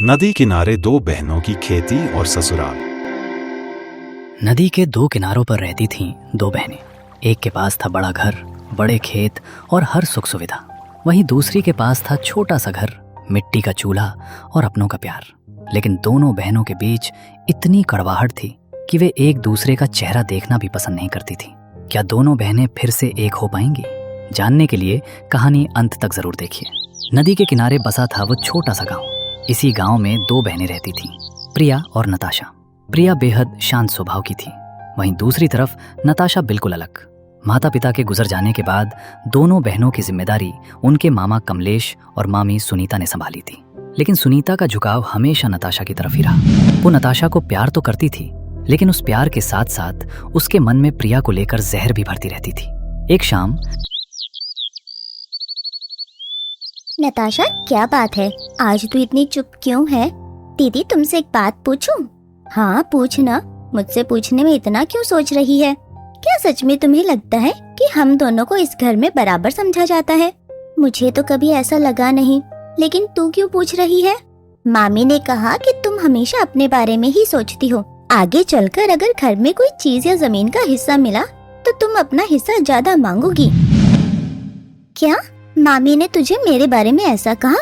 नदी किनारे दो बहनों की खेती और ससुराल। नदी के दो किनारों पर रहती थीं दो बहनें। एक के पास था बड़ा घर, बड़े खेत और हर सुख सुविधा। वहीं दूसरी के पास था छोटा सा घर, मिट्टी का चूल्हा और अपनों का प्यार। लेकिन दोनों बहनों के बीच इतनी कड़वाहट थी कि वे एक दूसरे का चेहरा देखना भी पसंद नहीं करती थीं। क्या दोनों बहनें फिर से एक हो पाएंगी? जानने के लिए कहानी अंत तक जरूर देखिए। नदी के किनारे बसा था वो छोटा सा गांव। इसी गांव में दो बहनें रहती थीं, प्रिया और नताशा। प्रिया बेहद शांत स्वभाव की थी, वहीं दूसरी तरफ नताशा बिल्कुल अलग। माता पिता के गुजर जाने के बाद दोनों बहनों की जिम्मेदारी उनके मामा कमलेश और मामी सुनीता ने संभाली थी। लेकिन सुनीता का झुकाव हमेशा नताशा की तरफ ही रहा। वो नताशा को प्यार तो करती थी, लेकिन उस प्यार के साथ साथ उसके मन में प्रिया को लेकर जहर भी भरती रहती थी। एक शाम, नताशा, क्या बात है? आज तू इतनी चुप क्यों है? दीदी, तुमसे एक बात पूछूं? हाँ, पूछना। मुझसे पूछने में इतना क्यों सोच रही है? क्या सच में तुम्हें लगता है कि हम दोनों को इस घर में बराबर समझा जाता है? मुझे तो कभी ऐसा लगा नहीं, लेकिन तू क्यों पूछ रही है? मामी ने कहा कि तुम हमेशा अपने बारे में ही सोचती हो। आगे चलकर अगर घर में कोई चीज या जमीन का हिस्सा मिला तो तुम अपना हिस्सा ज्यादा मांगोगी। क्या मामी ने तुझे मेरे बारे में ऐसा कहा?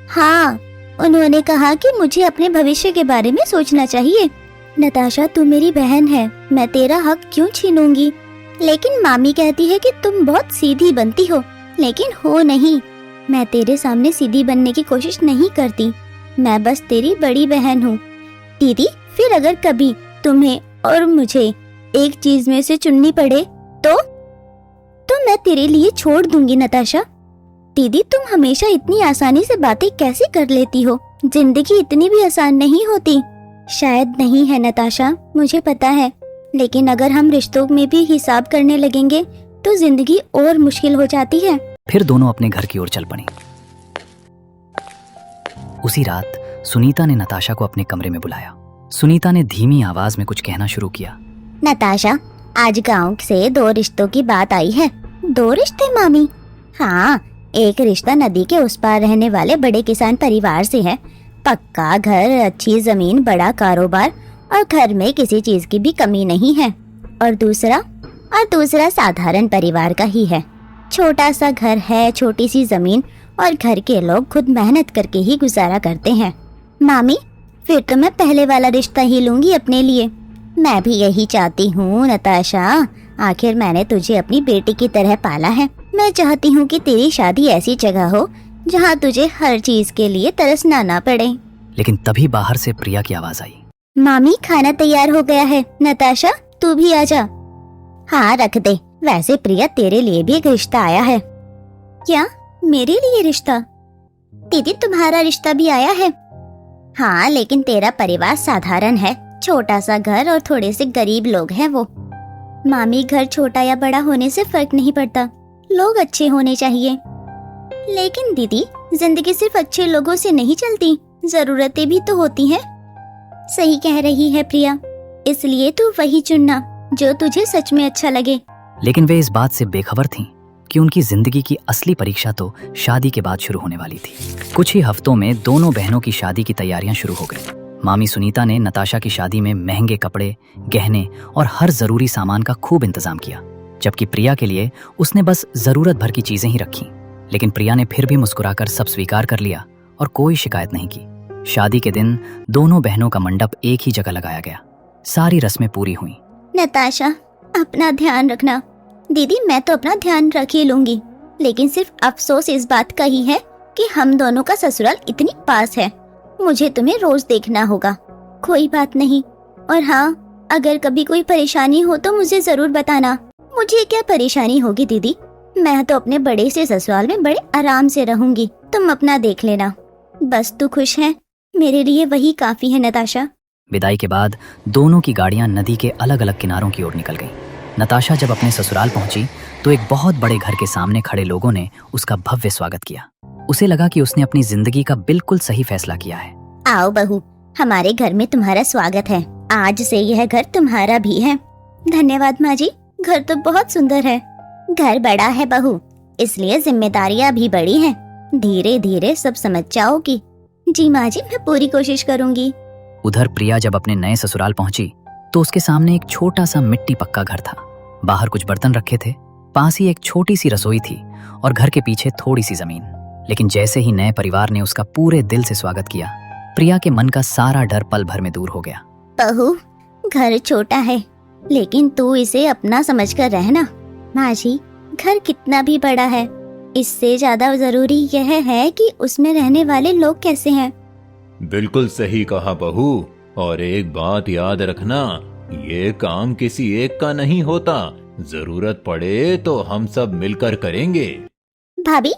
हाँ, उन्होंने कहा कि मुझे अपने भविष्य के बारे में सोचना चाहिए। नताशा, तू मेरी बहन है, मैं तेरा हक क्यों छीनूंगी? लेकिन मामी कहती है कि तुम बहुत सीधी बनती हो, लेकिन हो नहीं। मैं तेरे सामने सीधी बनने की कोशिश नहीं करती, मैं बस तेरी बड़ी बहन हूँ। दीदी, फिर अगर कभी तुम्हें और मुझे एक चीज में से चुननी पड़े तो मैं तेरे लिए छोड़ दूंगी। नताशा दीदी, तुम हमेशा इतनी आसानी से बातें कैसे कर लेती हो? जिंदगी इतनी भी आसान नहीं होती। शायद नहीं है नताशा, मुझे पता है, लेकिन अगर हम रिश्तों में भी हिसाब करने लगेंगे तो जिंदगी और मुश्किल हो जाती है। फिर दोनों अपने घर की ओर चल पड़ी। उसी रात सुनीता ने नताशा को अपने कमरे में बुलाया। सुनीता ने धीमी आवाज में कुछ कहना शुरू किया। नताशा, आज गांव से दो रिश्तों की बात आई है। दो रिश्ते मामी? हाँ, एक रिश्ता नदी के उस पार रहने वाले बड़े किसान परिवार से है। पक्का घर, अच्छी जमीन, बड़ा कारोबार और घर में किसी चीज की भी कमी नहीं है। और दूसरा साधारण परिवार का ही है। छोटा सा घर है, छोटी सी जमीन और घर के लोग खुद मेहनत करके ही गुजारा करते हैं। मामी, फिर तो मैं पहले वाला रिश्ता ही लूंगी अपने लिए। मैं भी यही चाहती हूँ नताशा, आखिर मैंने तुझे अपनी बेटी की तरह पाला है। मैं चाहती हूँ कि तेरी शादी ऐसी जगह हो जहाँ तुझे हर चीज के लिए तरसना ना पड़े। लेकिन तभी बाहर से प्रिया की आवाज आई। मामी, खाना तैयार हो गया है, नताशा तू भी आजा। हाँ, रख दे। वैसे प्रिया, तेरे लिए भी एक रिश्ता आया है। क्या? मेरे लिए रिश्ता? दीदी, तुम्हारा रिश्ता भी आया है। हाँ, लेकिन तेरा परिवार साधारण है, छोटा सा घर और थोड़े से गरीब लोग हैं वो। मामी, घर छोटा या बड़ा होने से फर्क नहीं पड़ता, लोग अच्छे होने चाहिए। लेकिन दीदी, जिंदगी सिर्फ अच्छे लोगों से नहीं चलती, जरूरतें भी तो होती हैं। सही कह रही है प्रिया, इसलिए तू वही चुनना जो तुझे सच में अच्छा लगे। लेकिन वे इस बात से बेखबर थीं कि उनकी जिंदगी की असली परीक्षा तो शादी के बाद शुरू होने वाली थी। कुछ ही हफ्तों में दोनों बहनों की शादी की तैयारियां शुरू हो गई। मामी सुनीता ने नताशा की शादी में महंगे कपड़े, गहने और हर जरूरी सामान का खूब इंतजाम किया, जबकि प्रिया के लिए उसने बस जरूरत भर की चीजें ही रखी। लेकिन प्रिया ने फिर भी मुस्कुराकर सब स्वीकार कर लिया और कोई शिकायत नहीं की। शादी के दिन दोनों बहनों का मंडप एक ही जगह लगाया गया। सारी रस्में पूरी हुई। नताशा, अपना ध्यान रखना। दीदी, मैं तो अपना ध्यान रख ही लूंगी, लेकिन सिर्फ अफसोस इस बात का ही है कि हम दोनों का ससुराल इतनी पास है। मुझे तुम्हें रोज देखना होगा। कोई बात नहीं। और हाँ, अगर कभी कोई परेशानी हो तो मुझे जरूर बताना। मुझे क्या परेशानी होगी दीदी, मैं तो अपने बड़े से ससुराल में बड़े आराम से रहूंगी, तुम अपना देख लेना। बस तू खुश है, मेरे लिए वही काफी है नताशा। विदाई के बाद दोनों की गाड़ियां नदी के अलग अलग किनारों की ओर निकल गईं। नताशा जब अपने ससुराल पहुंची तो एक बहुत बड़े घर के सामने खड़े लोगों ने उसका भव्य स्वागत किया। उसे लगा कि उसने अपनी जिंदगी का बिल्कुल सही फैसला किया है। आओ बहू, हमारे घर में तुम्हारा स्वागत है। आज से यह घर तुम्हारा भी है। धन्यवाद माँ जी, घर तो बहुत सुंदर है। घर बड़ा है बहू, इसलिए जिम्मेदारियाँ भी बड़ी हैं। धीरे धीरे सब समझ जाओगी। जी माँ जी, मैं पूरी कोशिश करूंगी। उधर प्रिया जब अपने नए ससुराल पहुंची तो उसके सामने एक छोटा सा मिट्टी पक्का घर था। बाहर कुछ बर्तन रखे थे, पास ही एक छोटी सी रसोई थी और घर के पीछे थोड़ी सी जमीन। लेकिन जैसे ही नए परिवार ने उसका पूरे दिल से स्वागत किया, प्रिया के मन का सारा डर पल भर में दूर हो गया। बहू, घर छोटा है लेकिन तू इसे अपना समझकर रहना। माँ जी, घर कितना भी बड़ा है, इससे ज्यादा जरूरी यह है कि उसमें रहने वाले लोग कैसे हैं। बिल्कुल सही कहा बहू। और एक बात याद रखना, ये काम किसी एक का नहीं होता। जरूरत पड़े तो हम सब मिलकर करेंगे। भाभी,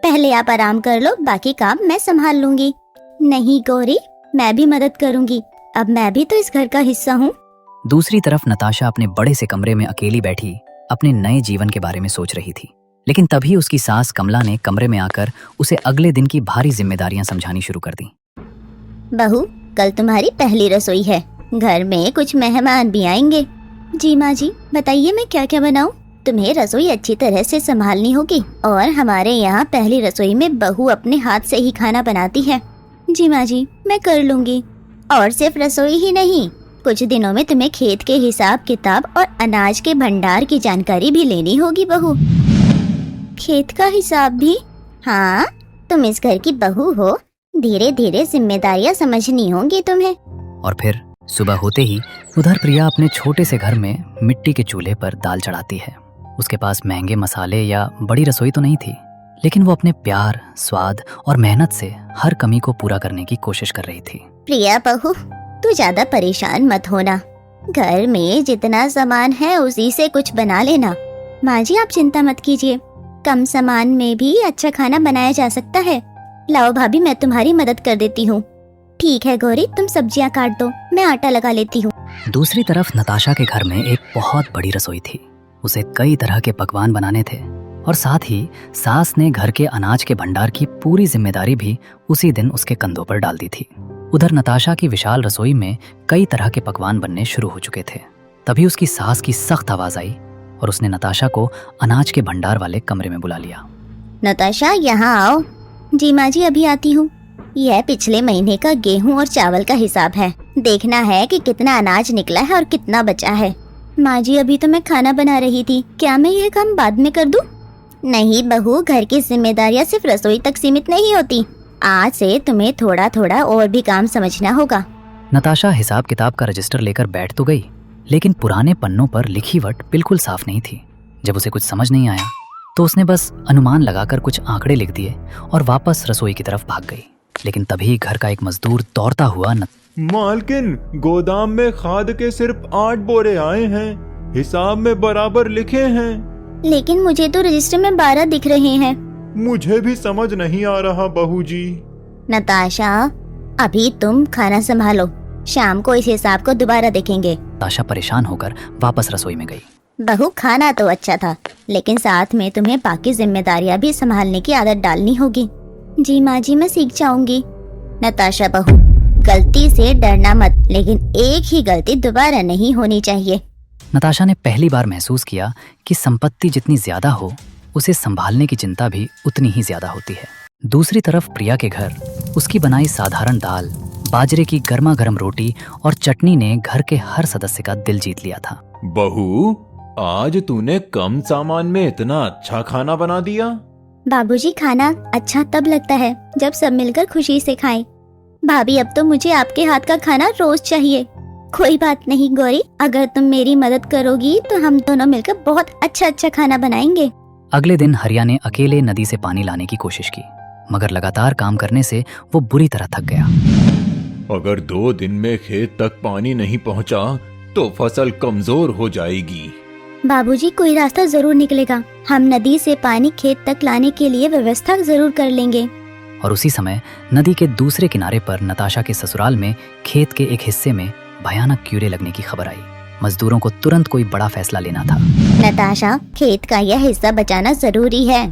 पहले आप आराम कर लो, बाकी काम मैं संभाल लूंगी। नहीं गौरी, मैं भी मदद करूंगी, अब मैं भी तो इस घर का हिस्सा हूँ। दूसरी तरफ नताशा अपने बड़े से कमरे में अकेली बैठी अपने नए जीवन के बारे में सोच रही थी। लेकिन तभी उसकी सास कमला ने कमरे में आकर उसे अगले दिन की भारी जिम्मेदारियां समझानी शुरू कर दी। बहू, कल तुम्हारी पहली रसोई है, घर में कुछ मेहमान भी आएंगे। जी माँ जी, बताइए मैं क्या क्या बनाऊं? तुम्हें रसोई अच्छी तरह से संभालनी होगी और हमारे यहाँ पहली रसोई में बहू अपने हाथ से ही खाना बनाती है। जी माँ जी, मैं कर लूंगी। और सिर्फ रसोई ही नहीं, कुछ दिनों में तुम्हें खेत के हिसाब किताब और अनाज के भंडार की जानकारी भी लेनी होगी बहू। खेत का हिसाब भी? हाँ, तुम इस घर की बहू हो, धीरे धीरे जिम्मेदारियां समझनी होंगी तुम्हें। और फिर सुबह होते ही उधर प्रिया अपने छोटे से घर में मिट्टी के चूल्हे पर दाल चढ़ाती है। उसके पास महंगे मसाले या बड़ी रसोई तो नहीं थी, लेकिन वो अपने प्यार, स्वाद और मेहनत से हर कमी को पूरा करने की कोशिश कर रही थी। प्रिया बहू, तू ज्यादा परेशान मत होना, घर में जितना सामान है उसी से कुछ बना लेना। माँ जी, आप चिंता मत कीजिए, कम सामान में भी अच्छा खाना बनाया जा सकता है। लाओ भाभी, मैं तुम्हारी मदद कर देती हूँ। ठीक है गौरी, तुम सब्जियाँ काट दो, मैं आटा लगा लेती हूँ। दूसरी तरफ नताशा के घर में एक बहुत बड़ी रसोई थी। उसे कई तरह के पकवान बनाने थे और साथ ही सास ने घर के अनाज के भंडार की पूरी जिम्मेदारी भी उसी दिन उसके कंधों पर डाल दी थी। उधर नताशा की विशाल रसोई में कई तरह के पकवान बनने शुरू हो चुके थे। तभी उसकी सास की सख्त आवाज आई और उसने नताशा को अनाज के भंडार वाले कमरे में बुला लिया। नताशा, यहाँ आओ। जी माँ जी, अभी आती हूँ। यह पिछले महीने का गेहूं और चावल का हिसाब है। देखना है कि कितना अनाज निकला है और कितना बचा है। माँ जी, अभी तो मैं खाना बना रही थी, क्या मैं यह काम बाद में कर दूं? नहीं बहू, घर की जिम्मेदारियाँ सिर्फ रसोई तक सीमित नहीं होती। आज से तुम्हें थोड़ा थोड़ा और भी काम समझना होगा। नताशा हिसाब किताब का रजिस्टर लेकर बैठ तो गई, लेकिन पुराने पन्नों पर लिखी वट बिल्कुल साफ नहीं थी। जब उसे कुछ समझ नहीं आया तो उसने बस अनुमान लगाकर कुछ आंकड़े लिख दिए और वापस रसोई की तरफ भाग गई। लेकिन तभी घर का एक मजदूर दौड़ता हुआ मालकिन, गोदाम में खाद के सिर्फ 8 बोरे आए हैं, हिसाब में बराबर लिखे हैं। लेकिन मुझे तो रजिस्टर में 12 दिख रहे हैं। मुझे भी समझ नहीं आ रहा बहू जी। नताशा, अभी तुम खाना संभालो, शाम को इस हिसाब को दोबारा देखेंगे। नताशा परेशान होकर वापस रसोई में गई। बहू, खाना तो अच्छा था, लेकिन साथ में तुम्हें बाकी जिम्मेदारियां भी संभालने की आदत डालनी होगी। जी माँ जी, मैं सीख जाऊंगी। नताशा बहू, गलती से डरना मत, लेकिन एक ही गलती दोबारा नहीं होनी चाहिए। नताशा ने पहली बार महसूस किया कि संपत्ति जितनी ज्यादा हो, उसे संभालने की चिंता भी उतनी ही ज्यादा होती है। दूसरी तरफ प्रिया के घर उसकी बनाई साधारण दाल, बाजरे की गर्मा गर्म रोटी और चटनी ने घर के हर सदस्य का दिल जीत लिया था। बहू, आज तूने कम सामान में इतना अच्छा खाना बना दिया। बाबूजी, खाना अच्छा तब लगता है जब सब मिलकर खुशी से खाएं। भाभी, अब तो मुझे आपके हाथ का खाना रोज चाहिए। कोई बात नहीं गौरी, अगर तुम मेरी मदद करोगी तो हम दोनों मिलकर बहुत अच्छा अच्छा खाना बनाएंगे। अगले दिन हरिया ने अकेले नदी से पानी लाने की कोशिश की, मगर लगातार काम करने से वो बुरी तरह थक गया। अगर 2 दिन में खेत तक पानी नहीं पहुंचा तो फसल कमजोर हो जाएगी। बाबूजी, कोई रास्ता जरूर निकलेगा। हम नदी से पानी खेत तक लाने के लिए व्यवस्था जरूर कर लेंगे। और उसी समय नदी के दूसरे किनारे पर नताशा के ससुराल में खेत के एक हिस्से में भयानक कीड़े लगने की खबर आई। मजदूरों को तुरंत कोई बड़ा फैसला लेना था। नताशा, खेत का यह हिस्सा बचाना जरूरी है।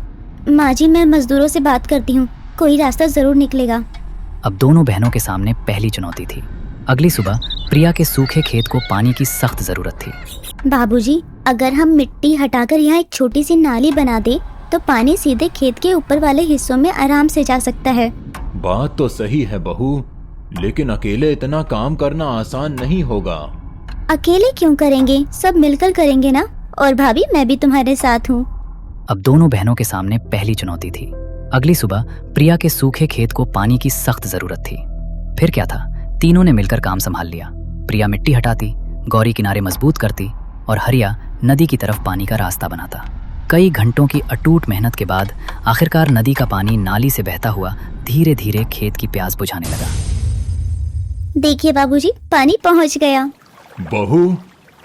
माँ जी, मैं मजदूरों से बात करती हूँ, कोई रास्ता जरूर निकलेगा। अब दोनों बहनों के सामने पहली चुनौती थी। अगली सुबह प्रिया के सूखे खेत को पानी की सख्त जरूरत थी। बाबूजी, अगर हम मिट्टी हटाकर यहाँ एक छोटी सी नाली बना दे तो पानी सीधे खेत के ऊपर वाले हिस्सों में आराम से जा सकता है। बात तो सही है बहू, लेकिन अकेले इतना काम करना आसान नहीं होगा। अकेले क्यों करेंगे, सब मिलकर करेंगे ना। और भाभी मैं भी तुम्हारे साथ हूँ। अब दोनों बहनों के सामने पहली चुनौती थी। अगली सुबह प्रिया के सूखे खेत को पानी की सख्त जरूरत थी। फिर क्या था, तीनों ने मिलकर काम संभाल लिया। प्रिया मिट्टी हटाती, गौरी किनारे मजबूत करती और हरिया नदी की तरफ पानी का रास्ता बनाता। कई घंटों की अटूट मेहनत के बाद आखिरकार नदी का पानी नाली से बहता हुआ धीरे धीरे खेत की प्यास बुझाने लगा। देखिए बाबूजी, पानी पहुँच गया। बहू,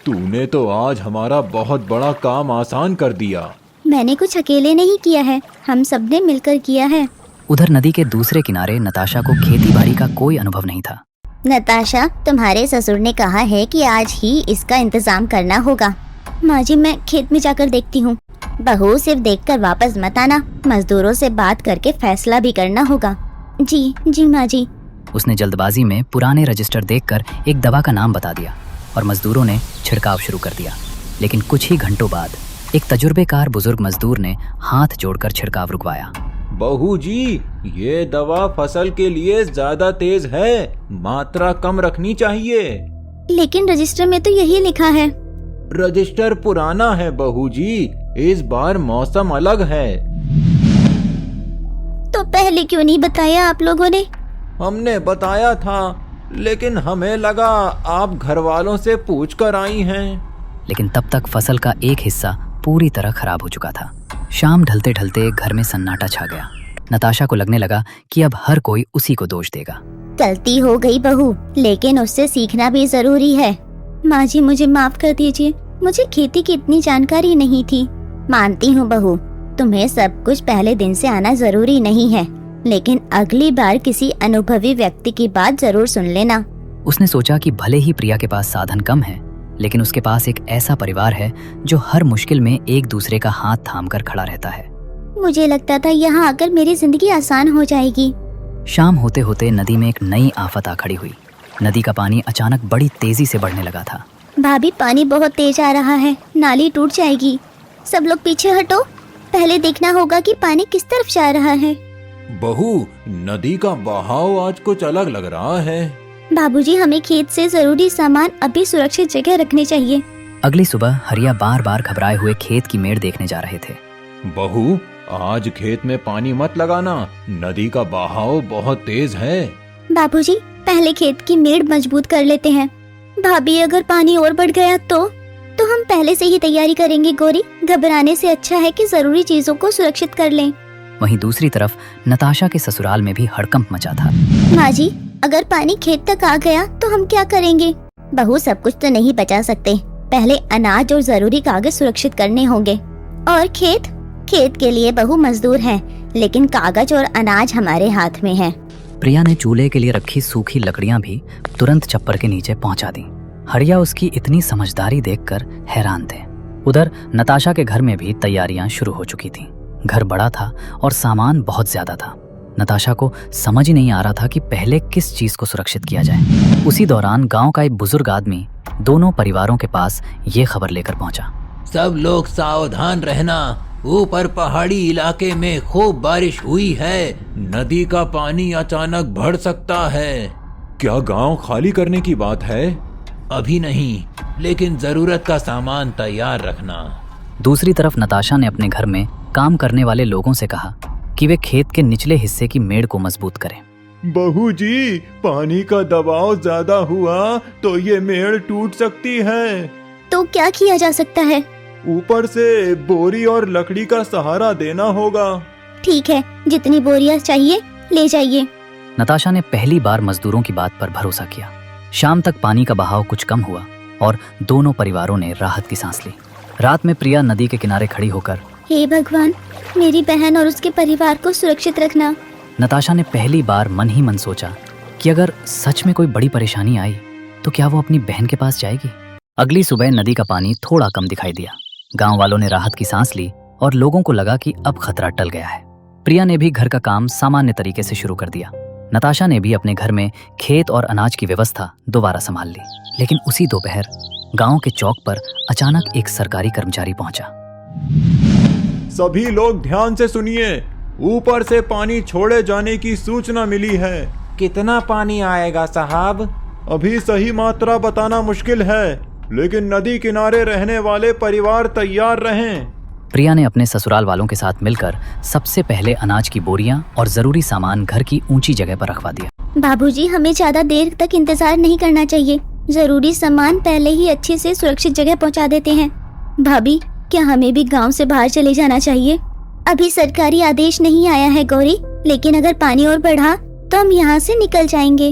तूने तो आज हमारा बहुत बड़ा काम आसान कर दिया। मैंने कुछ अकेले नहीं किया है, हम सबने मिलकर किया है। उधर नदी के दूसरे किनारे नताशा को खेती बाड़ी का कोई अनुभव नहीं था। नताशा, तुम्हारे ससुर ने कहा है कि आज ही इसका इंतजाम करना होगा। माँ जी, मैं खेत में जाकर देखती हूँ। बहू, सिर्फ देखकर वापस मत आना, मजदूरों से बात करके फैसला भी करना होगा। जी जी माँ जी। उसने जल्दबाजी में पुराने रजिस्टर देखकर एक दवा का नाम बता दिया और मजदूरों ने छिड़काव शुरू कर दिया। लेकिन कुछ ही घंटों बाद एक तजुर्बेकार बुजुर्ग मजदूर ने हाथ जोड़कर छिड़काव रुकवाया। बहू जी, ये दवा फसल के लिए ज्यादा तेज है, मात्रा कम रखनी चाहिए। लेकिन रजिस्टर में तो यही लिखा है। रजिस्टर पुराना है बहू जी, इस बार मौसम अलग है। तो पहले क्यों नहीं बताया आप लोगों ने? हमने बताया था, लेकिन हमें लगा आप घर वालों से पूछ कर आई हैं। लेकिन तब तक फसल का एक हिस्सा पूरी तरह खराब हो चुका था। शाम ढलते ढलते घर में सन्नाटा छा गया। नताशा को लगने लगा कि अब हर कोई उसी को दोष देगा। गलती हो गई बहू, लेकिन उससे सीखना भी जरूरी है। माँ जी, मुझे माफ कर दीजिए, मुझे खेती की इतनी जानकारी नहीं थी। मानती हूँ बहू, तुम्हें सब कुछ पहले दिन से आना जरूरी नहीं है, लेकिन अगली बार किसी अनुभवी व्यक्ति की बात जरूर सुन लेना। उसने सोचा कि भले ही प्रिया के पास साधन कम है, लेकिन उसके पास एक ऐसा परिवार है जो हर मुश्किल में एक दूसरे का हाथ थामकर खड़ा रहता है। मुझे लगता था यहाँ आकर मेरी जिंदगी आसान हो जाएगी। शाम होते होते नदी में एक नई आफत आ खड़ी हुई। नदी का पानी अचानक बड़ी तेजी से बढ़ने लगा था। भाभी, पानी बहुत तेज आ रहा है, नाली टूट जाएगी। सब लोग पीछे हटो, पहले देखना होगा कि पानी किस तरफ जा रहा है। बहू, नदी का बहाव आज कुछ अलग लग रहा है। बाबूजी, हमें खेत से जरूरी सामान अभी सुरक्षित जगह रखने चाहिए। अगली सुबह हरिया बार बार घबराए हुए खेत की मेड़ देखने जा रहे थे। बहू, आज खेत में पानी मत लगाना, नदी का बहाव बहुत तेज है। बाबूजी, पहले खेत की मेड़ मजबूत कर लेते हैं। भाभी, अगर पानी और बढ़ गया तो हम पहले से ही तैयारी करेंगे। गौरी, घबराने से अच्छा है कि जरूरी चीजों को सुरक्षित कर लें। वहीं दूसरी तरफ नताशा के ससुराल में भी हड़कंप मचा था। माँ जी, अगर पानी खेत तक आ गया तो हम क्या करेंगे? बहू, सब कुछ तो नहीं बचा सकते, पहले अनाज और जरूरी कागज सुरक्षित करने होंगे। और खेत के लिए बहू मजदूर है, लेकिन कागज और अनाज हमारे हाथ में है। प्रिया ने चूल्हे के लिए रखी सूखी लकड़ियां भी तुरंत छप्पर के नीचे पहुंचा दी। हरिया उसकी इतनी समझदारी देखकर हैरान थे। उधर नताशा के घर में भी तैयारियां शुरू हो चुकी थीं। घर बड़ा था और सामान बहुत ज्यादा था। नताशा को समझ ही नहीं आ रहा था कि पहले किस चीज को सुरक्षित किया जाए। उसी दौरान गांव का एक बुजुर्ग आदमी दोनों परिवारों के पास ये खबर लेकर पहुंचा। सब लोग सावधान रहना, ऊपर पहाड़ी इलाके में खूब बारिश हुई है, नदी का पानी अचानक बढ़ सकता है। क्या गांव खाली करने की बात है? अभी नहीं, लेकिन जरूरत का सामान तैयार रखना। दूसरी तरफ नताशा ने अपने घर में काम करने वाले लोगों से कहा कि वे खेत के निचले हिस्से की मेड़ को मजबूत करें। बहू जी, पानी का दबाव ज्यादा हुआ तो ये मेड़ टूट सकती है। तो क्या किया जा सकता है? ऊपर से बोरी और लकड़ी का सहारा देना होगा। ठीक है, जितनी बोरियां चाहिए ले जाइए। नताशा ने पहली बार मजदूरों की बात पर भरोसा किया। शाम तक पानी का बहाव कुछ कम हुआ और दोनों परिवारों ने राहत की सांस ली। रात में प्रिया नदी के किनारे खड़ी होकर, हे भगवान, मेरी बहन और उसके परिवार को सुरक्षित रखना। नताशा ने पहली बार मन ही मन सोचा कि अगर सच में कोई बड़ी परेशानी आई तो क्या वो अपनी बहन के पास जाएगी। अगली सुबह नदी का पानी थोड़ा कम दिखाई दिया। गांव वालों ने राहत की सांस ली और लोगों को लगा कि अब खतरा टल गया है। प्रिया ने भी घर का काम सामान्य तरीके से शुरू कर दिया। नताशा ने भी अपने घर में खेत और अनाज की व्यवस्था दोबारा संभाल ली। लेकिन उसी दोपहर गांव के चौक पर अचानक एक सरकारी कर्मचारी पहुंचा। सभी लोग ध्यान से सुनिए, ऊपर से पानी छोड़े जाने की सूचना मिली है। कितना पानी आएगा साहब? अभी सही मात्रा बताना मुश्किल है, लेकिन नदी किनारे रहने वाले परिवार तैयार रहें। प्रिया ने अपने ससुराल वालों के साथ मिलकर सबसे पहले अनाज की बोरियां और जरूरी सामान घर की ऊंची जगह पर रखवा दिया। बाबूजी, हमें ज्यादा देर तक इंतजार नहीं करना चाहिए। जरूरी सामान पहले ही अच्छे से सुरक्षित जगह पहुंचा देते हैं। भाभी, क्या हमें भी गांव से बाहर चले जाना चाहिए? अभी सरकारी आदेश नहीं आया है गौरी, लेकिन अगर पानी और बढ़ा तो हम यहाँ से निकल जाएंगे।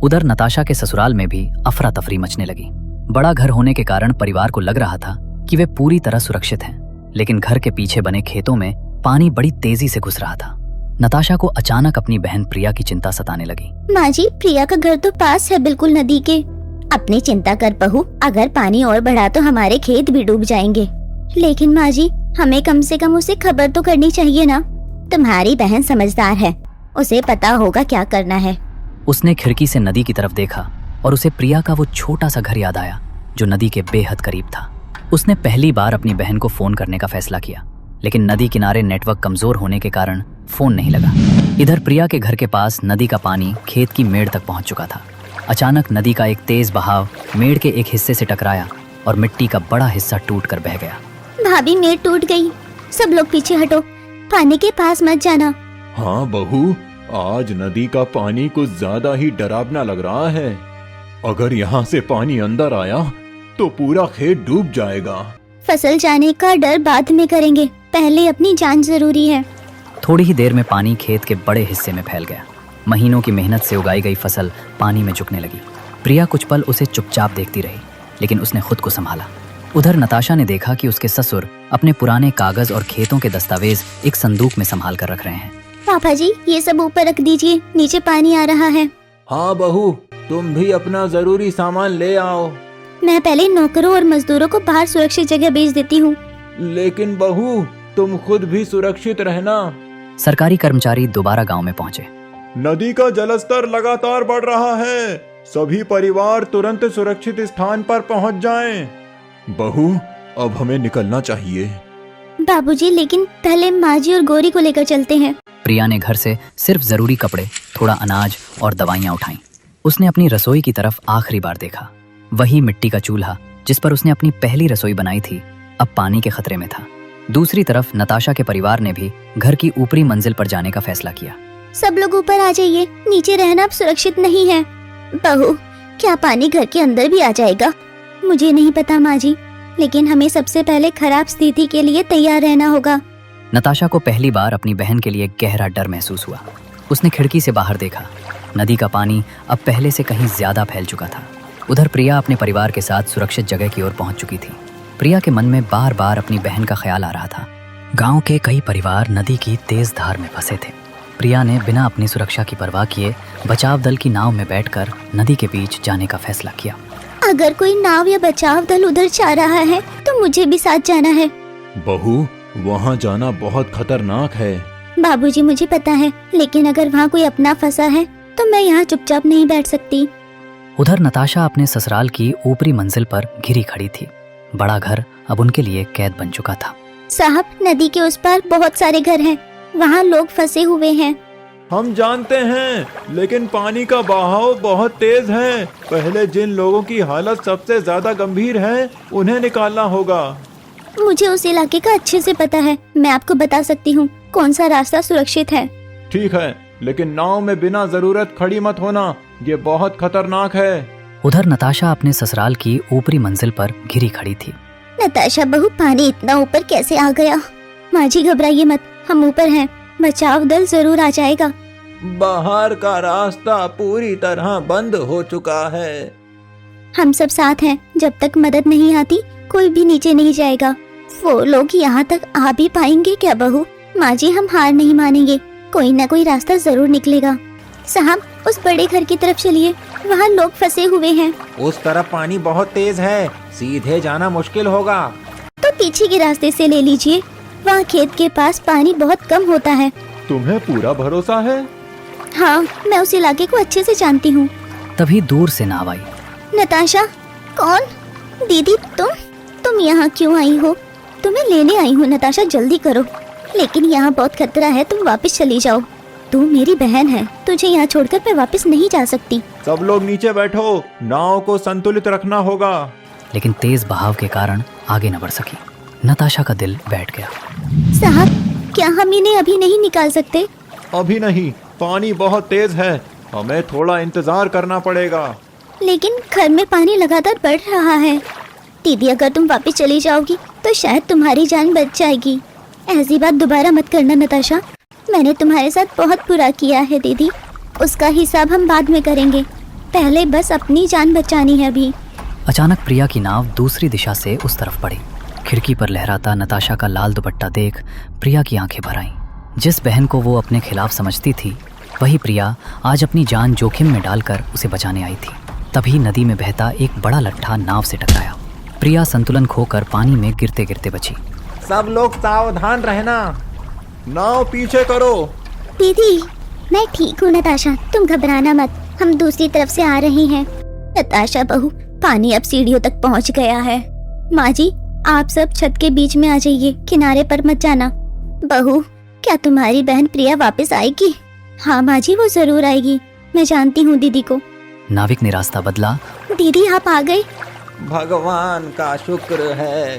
उधर नताशा के ससुराल में भी अफरा तफरी मचने लगी। बड़ा घर होने के कारण परिवार को लग रहा था कि वे पूरी तरह सुरक्षित हैं, लेकिन घर के पीछे बने खेतों में पानी बड़ी तेजी से घुस रहा था। नताशा को अचानक अपनी बहन प्रिया की चिंता सताने लगी। माँ जी, प्रिया का घर तो पास है, बिल्कुल नदी के। अपनी चिंता कर बहू, अगर पानी और बढ़ा तो हमारे खेत भी डूब जाएंगे। लेकिन माँ जी, हमें कम से कम उसे खबर तो करनी चाहिए ना। तुम्हारी बहन समझदार है, उसे पता होगा क्या करना है। उसने खिड़की से नदी की तरफ देखा और उसे प्रिया का वो छोटा सा घर याद आया जो नदी के बेहद करीब था। उसने पहली बार अपनी बहन को फोन करने का फैसला किया, लेकिन नदी किनारे नेटवर्क कमजोर होने के कारण फोन नहीं लगा। इधर प्रिया के घर के पास नदी का पानी खेत की मेड़ तक पहुंच चुका था। अचानक नदी का एक तेज बहाव मेड़ के एक हिस्से से टकराया और मिट्टी का बड़ा हिस्सा टूट कर बह गया। भाभी, मेड़ टूट गई। सब लोग पीछे हटो, पानी के पास मत जाना। हाँ बहू, आज नदी का पानी कुछ ज्यादा ही डरावना लग रहा है। अगर यहाँ से पानी अंदर आया तो पूरा खेत डूब जाएगा। फसल जाने का डर बाद में करेंगे, पहले अपनी जान जरूरी है। थोड़ी ही देर में पानी खेत के बड़े हिस्से में फैल गया। महीनों की मेहनत से उगाई गई फसल पानी में झुकने लगी। प्रिया कुछ पल उसे चुपचाप देखती रही, लेकिन उसने खुद को संभाला। उधर नताशा ने देखा कि उसके ससुर अपने पुराने कागज और खेतों के दस्तावेज एक संदूक में संभाल कर रख रहे हैं। पापा जी, ये सब ऊपर रख दीजिए, नीचे पानी आ रहा है। हाँ बहू, तुम भी अपना जरूरी सामान ले आओ। मैं पहले नौकरों और मजदूरों को बाहर सुरक्षित जगह भेज देती हूँ। लेकिन बहू, तुम खुद भी सुरक्षित रहना। सरकारी कर्मचारी दोबारा गांव में पहुंचे। नदी का जलस्तर लगातार बढ़ रहा है, सभी परिवार तुरंत सुरक्षित स्थान पर पहुंच जाएं। बहू, अब हमें निकलना चाहिए। बाबूजी, लेकिन पहले माँ जी और गौरी को लेकर चलते हैं। प्रिया ने घर से सिर्फ जरूरी कपड़े, थोड़ा अनाज और दवाइयां उठाईं। उसने अपनी रसोई की तरफ आखिरी बार देखा। वही मिट्टी का चूल्हा जिस पर उसने अपनी पहली रसोई बनाई थी, अब पानी के खतरे में था। दूसरी तरफ नताशा के परिवार ने भी घर की ऊपरी मंजिल पर जाने का फैसला किया। सब लोग ऊपर आ जाइए, नीचे रहना अब सुरक्षित नहीं है। बहू, क्या पानी घर के अंदर भी आ जाएगा? मुझे नहीं पता माँ जी, लेकिन हमें सबसे पहले खराब स्थिति के लिए तैयार रहना होगा। नताशा को पहली बार अपनी बहन के लिए गहरा डर महसूस हुआ। उसने खिड़की से बाहर देखा। नदी का पानी अब पहले से कहीं ज्यादा फैल चुका था। उधर प्रिया अपने परिवार के साथ सुरक्षित जगह की ओर पहुंच चुकी थी। प्रिया के मन में बार बार अपनी बहन का ख्याल आ रहा था। गांव के कई परिवार नदी की तेज धार में फंसे थे। प्रिया ने बिना अपनी सुरक्षा की परवाह किए बचाव दल की नाव में बैठकर नदी के बीच जाने का फैसला किया। अगर कोई नाव या बचाव दल उधर जा रहा है तो मुझे भी साथ जाना है। बहू, वहाँ जाना बहुत खतरनाक है। बाबूजी, मुझे पता है, लेकिन अगर वहाँ कोई अपना फंसा है तो मैं यहाँ चुपचाप नहीं बैठ सकती। उधर नताशा अपने ससुराल की ऊपरी मंजिल पर घिरी खड़ी थी। बड़ा घर अब उनके लिए कैद बन चुका था। साहब, नदी के उस पार बहुत सारे घर हैं, वहाँ लोग फंसे हुए हैं। हम जानते हैं, लेकिन पानी का बहाव बहुत तेज है। पहले जिन लोगों की हालत सबसे ज्यादा गंभीर है, उन्हें निकालना होगा। मुझे उस इलाके का अच्छे से पता है, मैं आपको बता सकती हूँ कौन सा रास्ता सुरक्षित है। ठीक है, लेकिन नाव में बिना जरूरत खड़ी मत होना, ये बहुत खतरनाक है। उधर नताशा अपने ससुराल की ऊपरी मंजिल पर घिरी खड़ी थी। नताशा बहू, पानी इतना ऊपर कैसे आ गया? माँ जी, घबराइए मत, हम ऊपर हैं, बचाव दल जरूर आ जाएगा। बाहर का रास्ता पूरी तरह बंद हो चुका है। हम सब साथ हैं, जब तक मदद नहीं आती कोई भी नीचे नहीं जाएगा। वो लोग यहाँ तक आ भी पाएंगे क्या बहू? माँ जी, हम हार नहीं मानेंगे, कोई ना कोई रास्ता जरूर निकलेगा। साहब, उस बड़े घर की तरफ चलिए, वहाँ लोग फंसे हुए हैं। उस तरफ पानी बहुत तेज है, सीधे जाना मुश्किल होगा। तो पीछे के रास्ते से ले लीजिए, वहाँ खेत के पास पानी बहुत कम होता है। तुम्हें पूरा भरोसा है? हाँ, मैं उस इलाके को अच्छे से जानती हूँ। तभी दूर से नाव आई। नताशा, कौन? दीदी, तुम यहाँ क्यों आई हो? तुम्हें लेने आई हूँ नताशा, जल्दी करो, लेकिन यहाँ बहुत खतरा है, तुम वापस चली जाओ। तू मेरी बहन है, तुझे यहाँ छोड़कर मैं वापस नहीं जा सकती। सब लोग नीचे बैठो, नाव को संतुलित रखना होगा। लेकिन तेज बहाव के कारण आगे न बढ़ सकी। नताशा का दिल बैठ गया। साहब, क्या हम इन्हें अभी नहीं निकाल सकते? अभी नहीं, पानी बहुत तेज है, हमें थोड़ा इंतजार करना पड़ेगा। लेकिन घर में पानी लगातार बढ़ रहा है। दीदी, अगर तुम वापस चली जाओगी तो शायद तुम्हारी जान बच जाएगी। ऐसी बात दोबारा मत करना नताशा। मैंने तुम्हारे साथ बहुत बुरा किया है दीदी, उसका हिसाब हम बाद में करेंगे। पहले बस अपनी जान बचानी है अभी। अचानक प्रिया की नाव दूसरी दिशा से उस तरफ बढ़ी। खिड़की पर लहराता नताशा का लाल दुपट्टा देख प्रिया की आंखें भर आईं। जिस बहन को वो अपने खिलाफ समझती थी, वही प्रिया आज अपनी जान जोखिम में डालकर उसे बचाने आई थी। तभी नदी में बहता एक बड़ा लट्ठा नाव से टकराया। प्रिया संतुलन खोकर पानी में गिरते गिरते बची। सब लोग सावधान रहना, नाव पीछे करो। दीदी, मैं ठीक हूँ नताशा, तुम घबराना मत, हम दूसरी तरफ से आ रही हैं। नताशा बहू, पानी अब सीढ़ियों तक पहुँच गया है। माँ जी, आप सब छत के बीच में आ जाइए, किनारे पर मत जाना। बहू, क्या तुम्हारी बहन प्रिया वापस आएगी? हाँ माँ जी, वो जरूर आएगी, मैं जानती हूँ दीदी को। नाविक ने रास्ता बदला। दीदी, आप आ गए। भगवान का शुक्र है।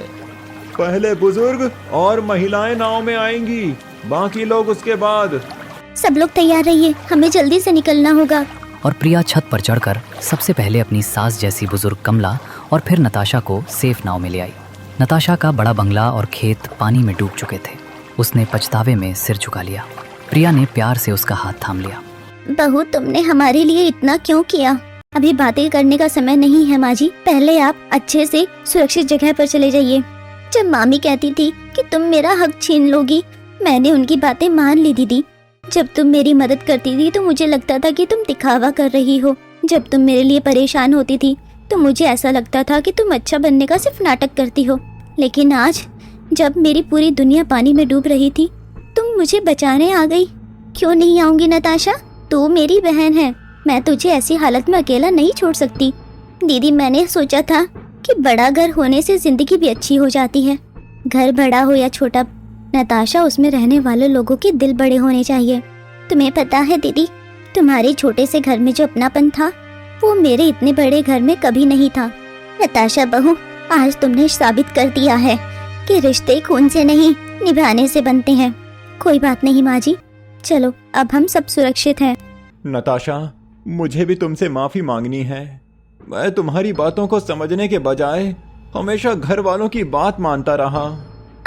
पहले बुजुर्ग और महिलाएं नाव में आएंगी, बाकी लोग उसके बाद। सब लोग तैयार रहिए, हमें जल्दी से निकलना होगा। और प्रिया छत पर चढ़कर सबसे पहले अपनी सास जैसी बुजुर्ग कमला और फिर नताशा को सेफ नाव में ले आई। नताशा का बड़ा बंगला और खेत पानी में डूब चुके थे। उसने पछतावे में सिर झुका लिया। प्रिया ने प्यार से उसका हाथ थाम लिया। बहू, तुमने हमारे लिए इतना क्यों किया? अभी बातें करने का समय नहीं है माँ जी, पहले आप अच्छे से सुरक्षित जगह पर चले जाइए। जब मामी कहती थी कि तुम मेरा हक छीन लोगी, मैंने उनकी बातें मान ली दीदी। जब तुम मेरी मदद करती थी तो मुझे लगता था कि तुम दिखावा कर रही हो। जब तुम मेरे लिए परेशान होती थी तो मुझे ऐसा लगता था कि तुम अच्छा बनने का सिर्फ नाटक करती हो। लेकिन आज जब मेरी पूरी दुनिया पानी में डूब रही थी, तुम मुझे बचाने आ गई। क्यों नहीं आऊंगी नताशा, तू मेरी बहन है, मैं तुझे ऐसी हालत में अकेला नहीं छोड़ सकती। दीदी, मैंने सोचा था कि बड़ा घर होने से जिंदगी भी अच्छी हो जाती है। घर बड़ा हो या छोटा नताशा, उसमें रहने वाले लोगों के दिल बड़े होने चाहिए। तुम्हें पता है दीदी, तुम्हारे छोटे से घर में जो अपनापन था वो मेरे इतने बड़े घर में कभी नहीं था। नताशा बहू, आज तुमने साबित कर दिया है कि रिश्ते खून से नहीं निभाने से बनते हैं। कोई बात नहीं माँ जी, चलो अब हम सब सुरक्षित हैं। नताशा, मुझे भी तुमसे माफी मांगनी है। मैं तुम्हारी बातों को समझने के बजाय हमेशा घर वालों की बात मानता रहा।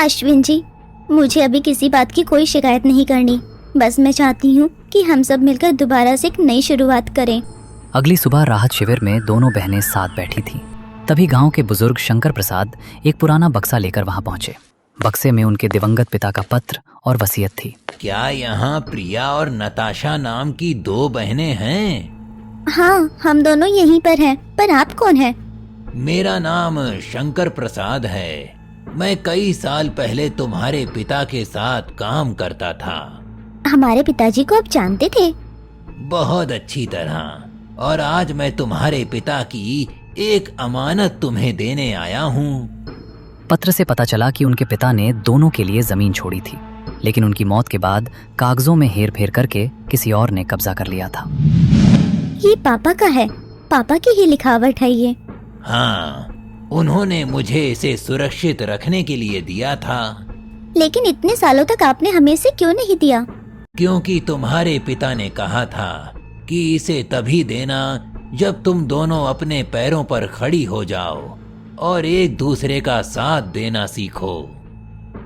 अश्विन जी, मुझे अभी किसी बात की कोई शिकायत नहीं करनी, बस मैं चाहती हूँ कि हम सब मिलकर दोबारा से एक नई शुरुआत करें। अगली सुबह राहत शिविर में दोनों बहनें साथ बैठी थीं। तभी गांव के बुजुर्ग शंकर प्रसाद एक पुराना बक्सा लेकर वहां पहुंचे। बक्से में उनके दिवंगत पिता का पत्र और वसीयत थी। क्या यहाँ प्रिया और नताशा नाम की दो बहनें हैं? हाँ, हम दोनों यहीं पर हैं, पर आप कौन हैं? मेरा नाम शंकर प्रसाद है। मैं कई साल पहले तुम्हारे पिता के साथ काम करता था। हमारे पिताजी को आप जानते थे? बहुत अच्छी तरह। और आज मैं तुम्हारे पिता की एक अमानत तुम्हें देने आया हूँ। पत्र से पता चला कि उनके पिता ने दोनों के लिए जमीन छोड़ी थी, लेकिन उनकी मौत के बाद कागजों में हेर फेर करके किसी और ने कब्जा कर लिया था। ये पापा का है, पापा की ही लिखावट है ये। हाँ, उन्होंने मुझे इसे सुरक्षित रखने के लिए दिया था। लेकिन इतने सालों तक आपने हमें से क्यों नहीं दिया? क्योंकि तुम्हारे पिता ने कहा था कि इसे तभी देना जब तुम दोनों अपने पैरों पर खड़ी हो जाओ और एक दूसरे का साथ देना सीखो।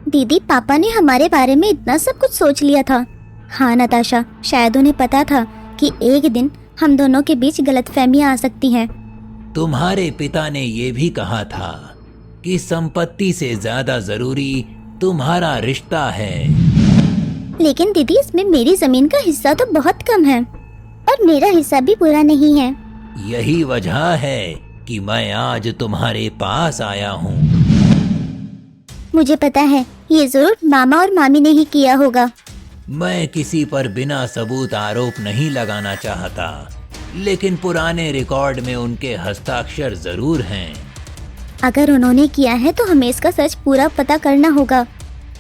दीदी, पापा ने हमारे बारे में इतना सब कुछ सोच लिया था। हाँ नताशा, शायद उन्हें पता था कि एक दिन हम दोनों के बीच गलतफहमियां आ सकती हैं। तुम्हारे पिता ने ये भी कहा था कि संपत्ति से ज्यादा जरूरी तुम्हारा रिश्ता है। लेकिन दीदी, इसमें मेरी जमीन का हिस्सा तो बहुत कम है और मेरा हिस्सा भी पूरा नहीं है। यही वजह है कि मैं आज तुम्हारे पास आया हूँ। मुझे पता है, ये जरूर मामा और मामी ने ही किया होगा। मैं किसी पर बिना सबूत आरोप नहीं लगाना चाहता, लेकिन पुराने रिकॉर्ड में उनके हस्ताक्षर जरूर हैं। अगर उन्होंने किया है तो हमें इसका सच पूरा पता करना होगा।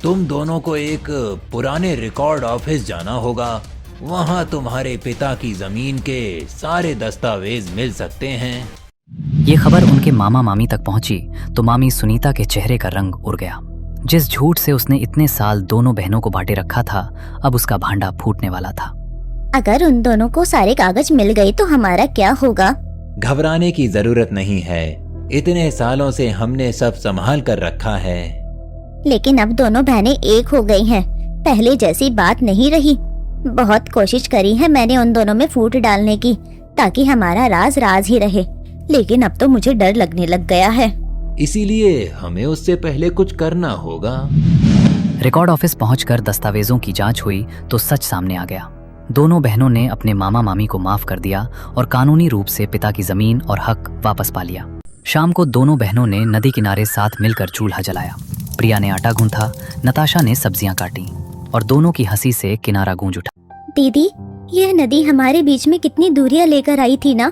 तुम दोनों को एक पुराने रिकॉर्ड ऑफिस जाना होगा। वहाँ तुम्हारे पिता की जमीन के सारे दस्तावेज मिल सकते हैं। ये खबर उनके मामा मामी तक पहुंची तो मामी सुनीता के चेहरे का रंग उड़ गया। जिस झूठ से उसने इतने साल दोनों बहनों को बांटे रखा था, अब उसका भांडा फूटने वाला था। अगर उन दोनों को सारे कागज मिल गए तो हमारा क्या होगा? घबराने की जरूरत नहीं है, इतने सालों से हमने सब संभाल कर रखा है। लेकिन अब दोनों बहनें एक हो गई हैं। पहले जैसी बात नहीं रही। बहुत कोशिश करी है मैंने उन दोनों में फूट डालने की, ताकि हमारा राज राज ही रहे, लेकिन अब तो मुझे डर लगने लग गया है। इसीलिए हमें उससे पहले कुछ करना होगा। रिकॉर्ड ऑफिस पहुंचकर दस्तावेजों की जांच हुई तो सच सामने आ गया। दोनों बहनों ने अपने मामा मामी को माफ कर दिया और कानूनी रूप से पिता की जमीन और हक वापस पा लिया। शाम को दोनों बहनों ने नदी किनारे साथ मिलकर चूल्हा जलाया। प्रिया ने आटा गूंथा, नताशा ने सब्जियां काटी और दोनों की हंसी से किनारा गूंज उठा। दीदी, यह नदी हमारे बीच में कितनी दूरियां लेकर आई थी ना?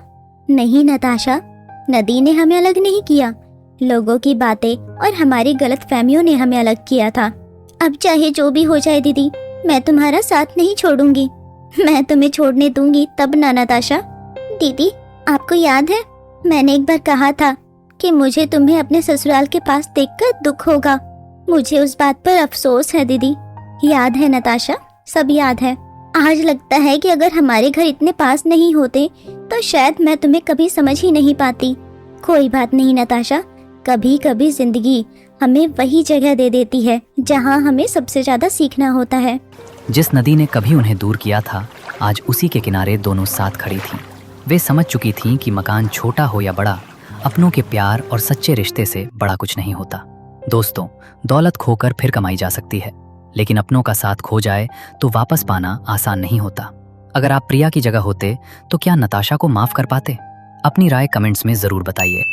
नहीं नताशा, नदी ने हमें अलग नहीं किया। लोगों की बातें और हमारी गलतफहमियों ने हमें अलग किया था। अब चाहे जो भी हो जाए दीदी, मैं तुम्हारा साथ नहीं छोड़ूंगी। मैं तुम्हें छोड़ने दूंगी तब ना नताशा। दीदी, आपको याद है मैंने एक बार कहा था कि मुझे तुम्हें अपने ससुराल के पास देखकर दुख होगा। मुझे उस बात पर अफसोस है दीदी। याद है नताशा, सब याद है। आज लगता है कि अगर हमारे घर इतने पास नहीं होते तो शायद मैं तुम्हें कभी समझ ही नहीं पाती। कोई बात नहीं नताशा, कभी कभी जिंदगी हमें वही जगह दे देती है जहाँ हमें सबसे ज्यादा सीखना होता है। जिस नदी ने कभी उन्हें दूर किया था, आज उसी के किनारे दोनों साथ खड़ी थीं। वे समझ चुकी थीं कि मकान छोटा हो या बड़ा, अपनों के प्यार और सच्चे रिश्ते से बड़ा कुछ नहीं होता। दोस्तों, दौलत खोकर फिर कमाई जा सकती है, लेकिन अपनों का साथ खो जाए तो वापस पाना आसान नहीं होता। अगर आप प्रिया की जगह होते तो क्या नताशा को माफ कर पाते? अपनी राय कमेंट्स में जरूर बताइए।